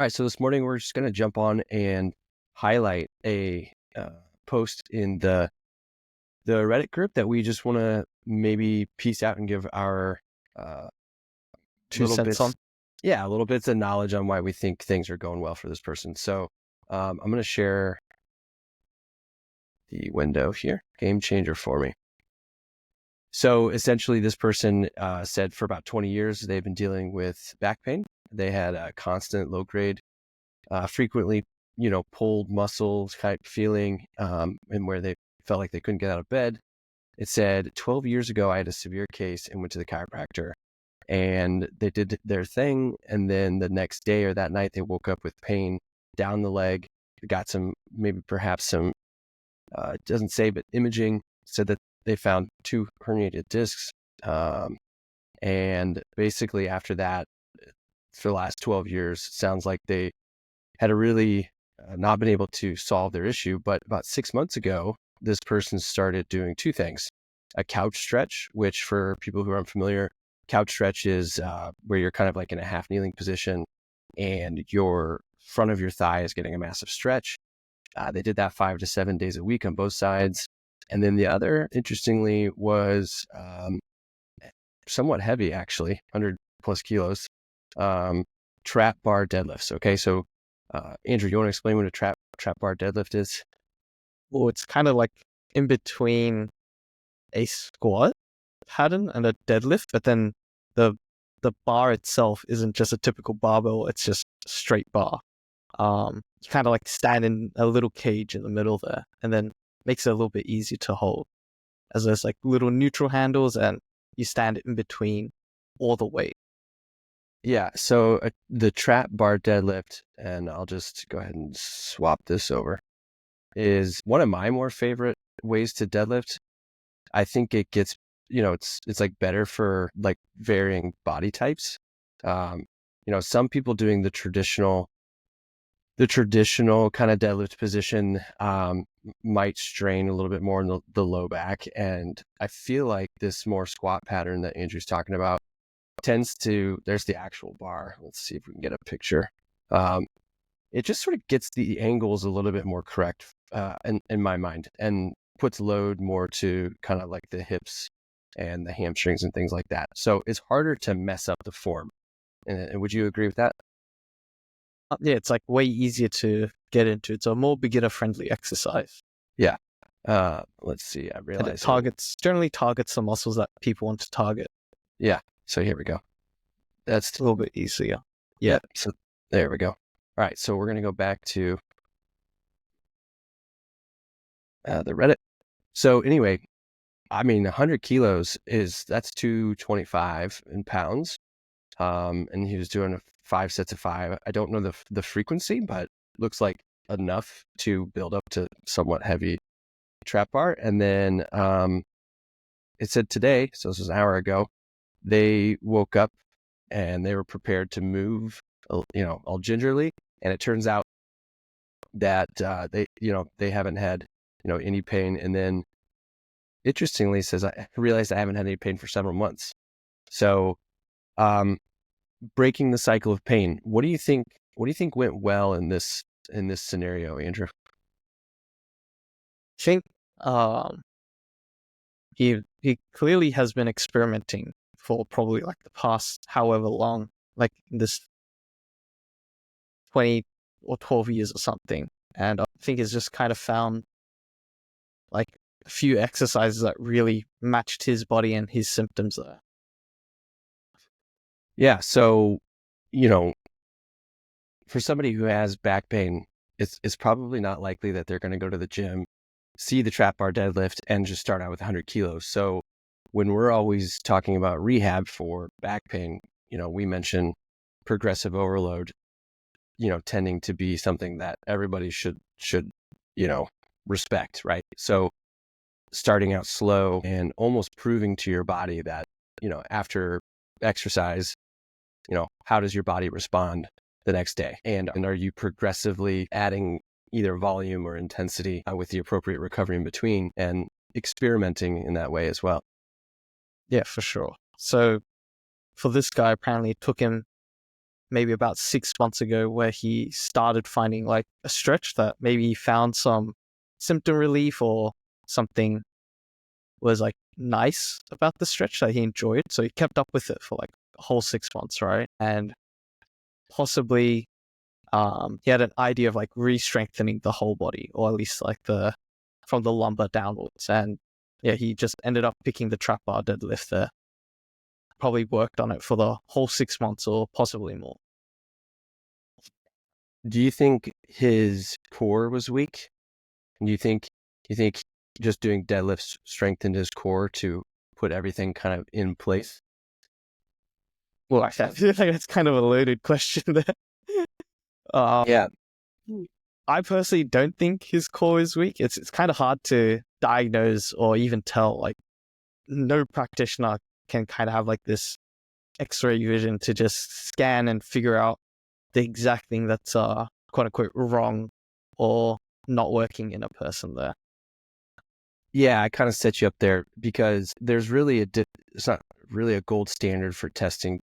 All right, so this morning we're just going to jump on and highlight a post in the Reddit group that we just want to maybe piece out and give our uh, Two little cents on. bits, yeah, little bits of knowledge on why we think things are going well for this person. So I'm going to share the window here, game changer for me. So essentially, this person said for about 20 years they've been dealing with back pain. They had a constant low grade, frequently, pulled muscles type feeling, and where they felt like they couldn't get out of bed. It said 12 years ago, I had a severe case and went to the chiropractor, and they did their thing. And then the next day or that night, they woke up with pain down the leg, got some, maybe perhaps some, it doesn't say, but imaging said that they found 2 herniated discs. And basically after that, for the last 12 years, sounds like they had a really not been able to solve their issue. But about 6 months ago, this person started doing 2 things. A couch stretch, which for people who are unfamiliar, couch stretch is where you're kind of like in a half kneeling position and your front of your thigh is getting a massive stretch. They did that 5 to 7 days a week on both sides. And then the other, interestingly, was somewhat heavy, actually, 100 plus kilos, trap bar deadlifts. Okay, so Andrew, you want to explain what a trap bar deadlift is? Well, it's kind of like in between a squat pattern and a deadlift, but then the bar itself isn't just a typical barbell, it's just a straight bar. You kind of like stand in a little cage in the middle there, and then makes it a little bit easier to hold, as there's like little neutral handles and you stand in between all the weight. Yeah, so the trap bar deadlift, and I'll just go ahead and swap this over, is one of my more favorite ways to deadlift. I think it gets, it's like better for like varying body types. Some people doing the traditional kind of deadlift position might strain a little bit more in the low back. And I feel like this more squat pattern that Andrew's talking about tends to, there's the actual bar. Let's see if we can get a picture. It just sort of gets the angles a little bit more correct in my mind, and puts load more to kind of like the hips and the hamstrings and things like that. So it's harder to mess up the form. And would you agree with that? Yeah, it's like way easier to get into. It's a more beginner-friendly exercise. Yeah. Let's see. I And realize it generally targets the muscles that people want to target. Yeah. So here we go. That's a little bit easier. Yeah. So there we go. All right. So we're going to go back to the Reddit. So anyway, I mean, 100 kilos that's 225 in pounds. And he was doing 5 sets of 5. I don't know the frequency, but looks like enough to build up to somewhat heavy trap bar. And then it said today, so this was an hour ago, they woke up and they were prepared to move, all gingerly. And it turns out that they haven't had any pain. And then interestingly, says, I realized I haven't had any pain for several months. So breaking the cycle of pain. What do you think went well in this scenario, Andrew? I think he clearly has been experimenting for probably like the past however long, like this 20 or 12 years or something. And I think he's just kind of found like a few exercises that really matched his body and his symptoms there. Yeah. So, for somebody who has back pain, it's probably not likely that they're going to go to the gym, see the trap bar deadlift, and just start out with 100 kilos. So when we're always talking about rehab for back pain, we mention progressive overload, tending to be something that everybody should, respect, right? So starting out slow and almost proving to your body that, after exercise, how does your body respond the next day? And are you progressively adding either volume or intensity with the appropriate recovery in between, and experimenting in that way as well? Yeah, for sure. So for this guy, apparently it took him maybe about 6 months ago where he started finding like a stretch that maybe he found some symptom relief or something was like nice about the stretch that he enjoyed. So he kept up with it for like a whole 6 months, right? And possibly he had an idea of like re-strengthening the whole body, or at least like from the lumbar downwards. And yeah, he just ended up picking the trap bar deadlift there. Probably worked on it for the whole 6 months or possibly more. Do you think his core was weak? Do you think just doing deadlifts strengthened his core to put everything kind of in place? Well, I feel like that's kind of a loaded question there. Um, Yeah. I personally don't think his core is weak. It's kind of hard to diagnose or even tell. Like, no practitioner can kind of have like this X-ray vision to just scan and figure out the exact thing that's quote unquote wrong or not working in a person there. Yeah, I kind of set you up there because there's really it's not really a gold standard for testing,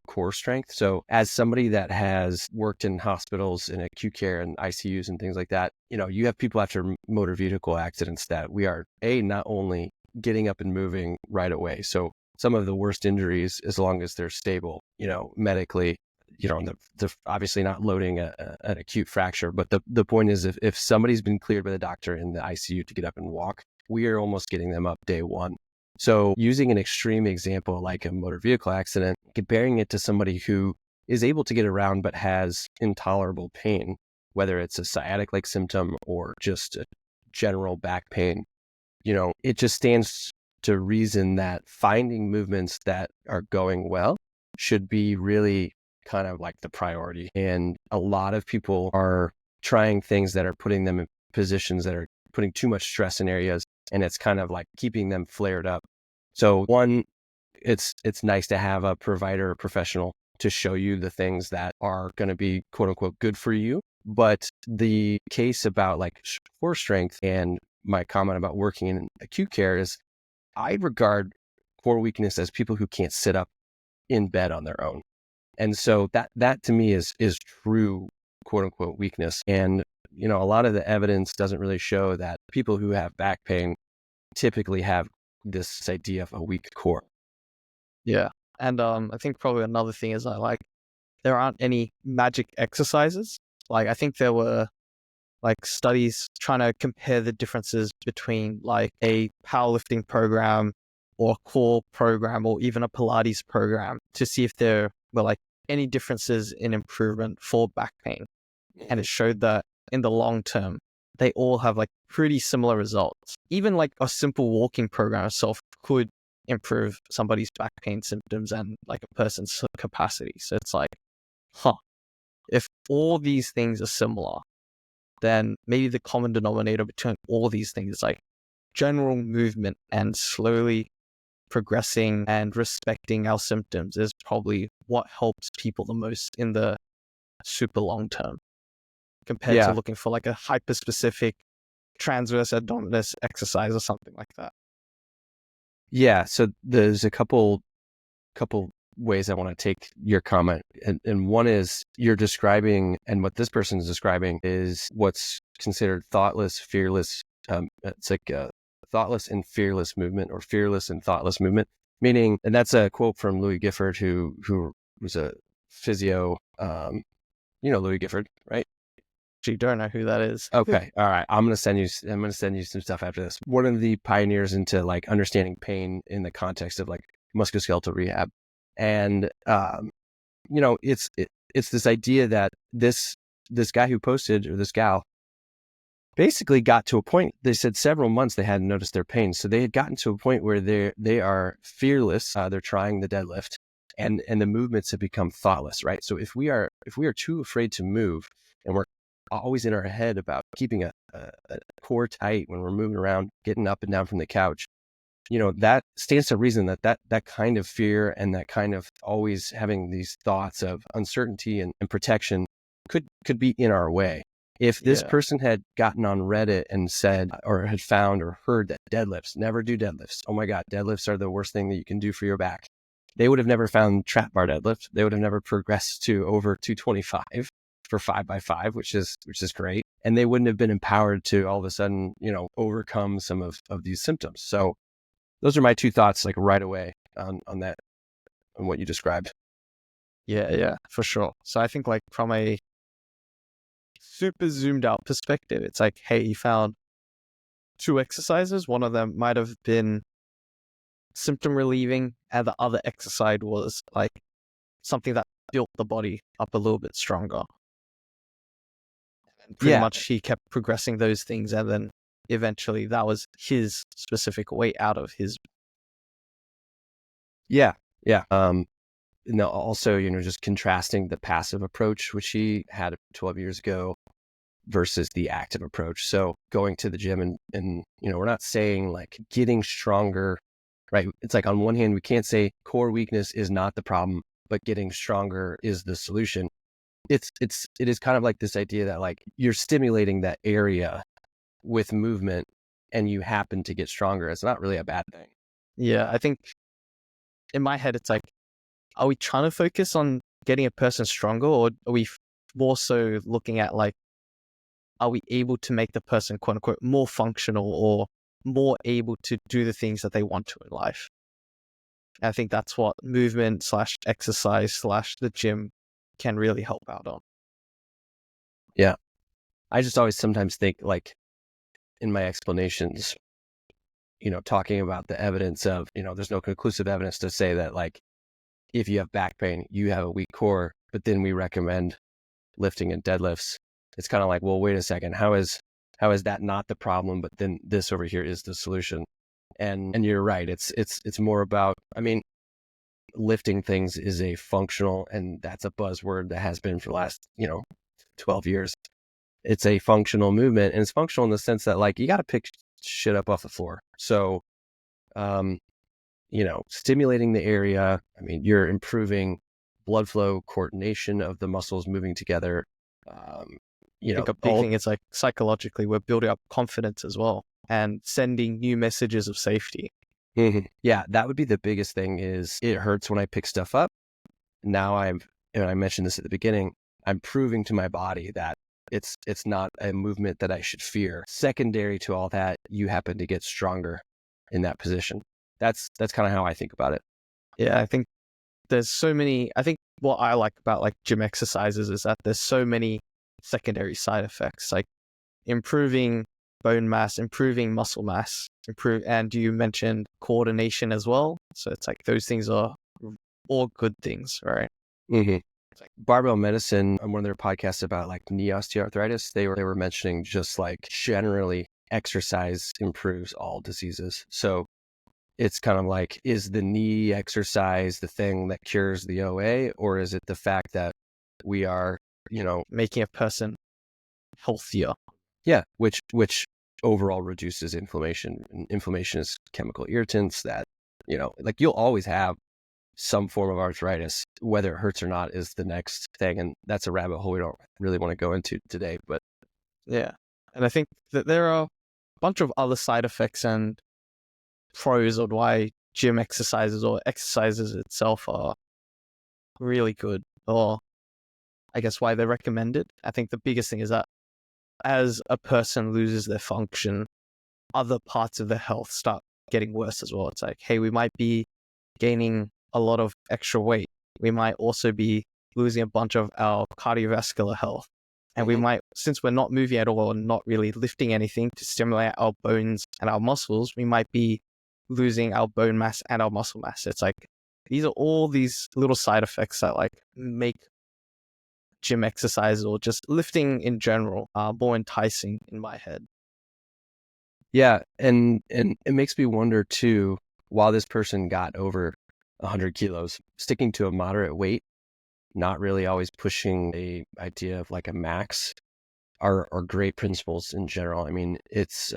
core strength. So as somebody that has worked in hospitals in acute care and ICUs and things like that, you have people after motor vehicle accidents that we are not only getting up and moving right away. So some of the worst injuries, as long as they're stable, medically, they're obviously not loading an acute fracture. But the point is, if somebody's been cleared by the doctor in the ICU to get up and walk, we are almost getting them up day one. So using an extreme example like a motor vehicle accident, comparing it to somebody who is able to get around but has intolerable pain, whether it's a sciatic-like symptom or just a general back pain, it just stands to reason that finding movements that are going well should be really kind of like the priority. And a lot of people are trying things that are putting them in positions that are putting too much stress in areas, and it's kind of like keeping them flared up. So one, it's nice to have a provider or professional to show you the things that are going to be quote unquote good for you. But the case about like core strength and my comment about working in acute care is I regard core weakness as people who can't sit up in bed on their own. And so that to me is true quote unquote weakness. And a lot of the evidence doesn't really show that people who have back pain typically have this idea of a weak core. Yeah. And I think probably another thing is that like there aren't any magic exercises. Like I think there were like studies trying to compare the differences between like a powerlifting program or a core program or even a Pilates program to see if there were like any differences in improvement for back pain. And it showed that in the long term, they all have like pretty similar results. Even like a simple walking program itself could improve somebody's back pain symptoms and like a person's capacity. So it's like, if all these things are similar, then maybe the common denominator between all these things is like general movement and slowly progressing and respecting our symptoms is probably what helps people the most in the super long term compared to looking for like a hyper specific transverse abdominis exercise or something like that. Yeah. So there's a couple ways I want to take your comment. And one is you're describing, and what this person is describing is what's considered thoughtless, fearless. It's like a thoughtless and fearless movement, or fearless and thoughtless movement, meaning, and that's a quote from Louis Gifford, who was a physio. Louis Gifford, right? You don't know who that is. Okay. All right. I'm going to send you some stuff after this. One of the pioneers into like understanding pain in the context of like musculoskeletal rehab. And, it's this idea that this guy who posted, or this gal, basically got to a point, they said several months they hadn't noticed their pain. So they had gotten to a point where they are fearless. They're trying the deadlift, and the movements have become thoughtless, right? So if we are too afraid to move, and we're always in our head about keeping a core tight when we're moving around, getting up and down from the couch, that stands to reason that kind of fear and that kind of always having these thoughts of uncertainty and protection could be in our way. If this person had gotten on Reddit and said, or had found or heard that never do deadlifts. Oh my God, deadlifts are the worst thing that you can do for your back. they would have never found trap bar deadlift. They would have never progressed to over 225 for 5x5, which is great. And they wouldn't have been empowered to all of a sudden, overcome some of these symptoms. So those are my two thoughts, like right away on that, on what you described. Yeah, for sure. So I think like from a super zoomed out perspective, it's like, hey, you found 2 exercises. One of them might have been symptom relieving, and the other exercise was like something that built the body up a little bit stronger. And pretty much he kept progressing those things, and then eventually that was his specific way out of his. Yeah. Also, just contrasting the passive approach, which he had 12 years ago, versus the active approach. So going to the gym and we're not saying like getting stronger, right? It's like on one hand, we can't say core weakness is not the problem, but getting stronger is the solution. It is kind of like this idea that like you're stimulating that area with movement and you happen to get stronger. It's not really a bad thing. Yeah, I think in my head, it's like, are we trying to focus on getting a person stronger, or are we more so looking at like, are we able to make the person quote unquote more functional or more able to do the things that they want to in life? I think that's what movement / exercise / the gym can really help out on. Yeah. I just always sometimes think like in my explanations, talking about the evidence of, there's no conclusive evidence to say that like, if you have back pain, you have a weak core, but then we recommend lifting and deadlifts. It's kind of like, well, wait a second. How is that not the problem? But then this over here is the solution. And you're right. It's more about, lifting things is a functional, and that's a buzzword that has been for the last, 12 years. It's a functional movement, and it's functional in the sense that like, you got to pick shit up off the floor. So, stimulating the area. You're improving blood flow, coordination of the muscles moving together. I think a big thing is like psychologically, we're building up confidence as well and sending new messages of safety. Mm-hmm. Yeah, that would be the biggest thing. Is it hurts when I pick stuff up. Now I mentioned this at the beginning, I'm proving to my body that it's not a movement that I should fear. Secondary to all that, you happen to get stronger in that position. That's kind of how I think about it. Yeah, I think there's so many. I think what I like about like gym exercises is that there's so many secondary side effects, like improving bone mass, improving muscle mass, and you mentioned coordination as well. So it's like those things are all good things, right? Mm-hmm. Barbell Medicine, on one of their podcasts about like knee osteoarthritis, they were mentioning just like generally exercise improves all diseases. So it's kind of like, is the knee exercise the thing that cures the OA, or is it the fact that we are, making a person healthier? Yeah, which overall reduces inflammation. And inflammation is chemical irritants that, like you'll always have some form of arthritis. Whether it hurts or not is the next thing. And that's a rabbit hole we don't really want to go into today. But yeah. And I think that there are a bunch of other side effects and pros of why gym exercises or exercises itself are really good, or I guess why they're recommended. I think the biggest thing is that as a person loses their function, other parts of their health start getting worse as well. It's like, hey, we might be gaining a lot of extra weight. We might also be losing a bunch of our cardiovascular health. And we might, since we're not moving at all and not really lifting anything to stimulate our bones and our muscles, we might be losing our bone mass and our muscle mass. It's like, these are all these little side effects that like make gym exercise or just lifting in general more enticing in my head. Yeah, and it makes me wonder too, while this person got over 100 kilos, sticking to a moderate weight, not really always pushing a idea of like a max, are great principles in general. It's,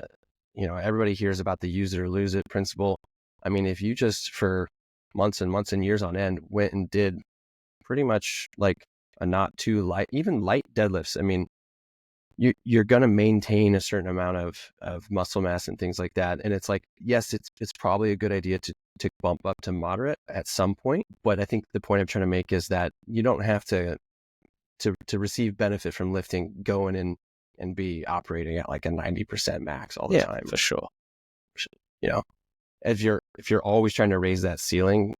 everybody hears about the use it or lose it principle. If you just for months and months and years on end went and did pretty much like a not too light, even light deadlifts. you're going to maintain a certain amount of muscle mass and things like that. And it's like, yes, it's probably a good idea to bump up to moderate at some point. But I think the point I'm trying to make is that you don't have to receive benefit from lifting, going in and be operating at like a 90% max all the time. For sure. You know, if you're always trying to raise that ceiling,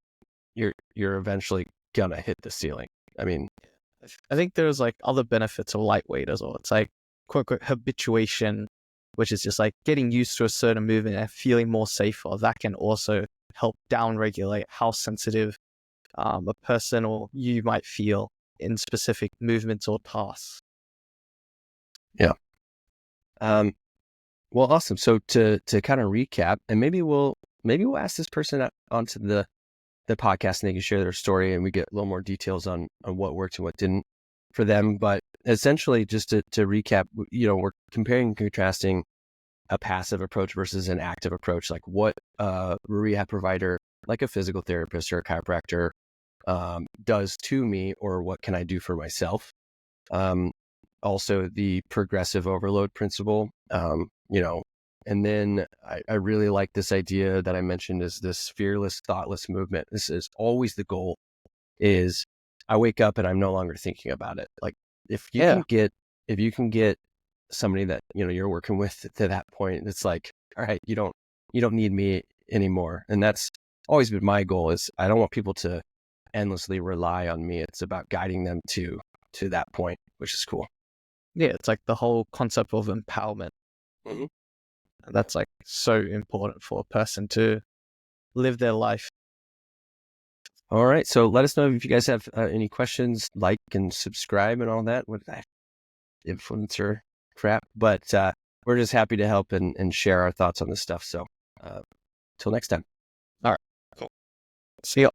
you're eventually gonna hit the ceiling. I mean, I think there's like other benefits of lightweight as well. It's like quote unquote habituation, which is just like getting used to a certain movement and feeling more safer. That can also help downregulate how sensitive a person or you might feel in specific movements or tasks. Yeah. Well, awesome. So to kind of recap, and maybe we'll ask this person onto the podcast and they can share their story and we get a little more details on what worked and what didn't for them. But essentially, just to recap, we're comparing and contrasting a passive approach versus an active approach, like what a rehab provider, like a physical therapist or a chiropractor, does to me, or what can I do for myself. Also the progressive overload principle, and then I really like this idea that I mentioned, is this fearless, thoughtless movement. This is always the goal, is I wake up and I'm no longer thinking about it. Like if you can get somebody that, you're working with to that point, it's like, all right, you don't need me anymore. And that's always been my goal, is I don't want people to endlessly rely on me. It's about guiding them to that point, which is cool. Yeah, it's like the whole concept of empowerment. Mm-hmm. And that's like so important for a person to live their life. All right. So let us know if you guys have any questions, like and subscribe and all that. What that influencer crap. But we're just happy to help and share our thoughts on this stuff. So till next time. All right. Cool. See you.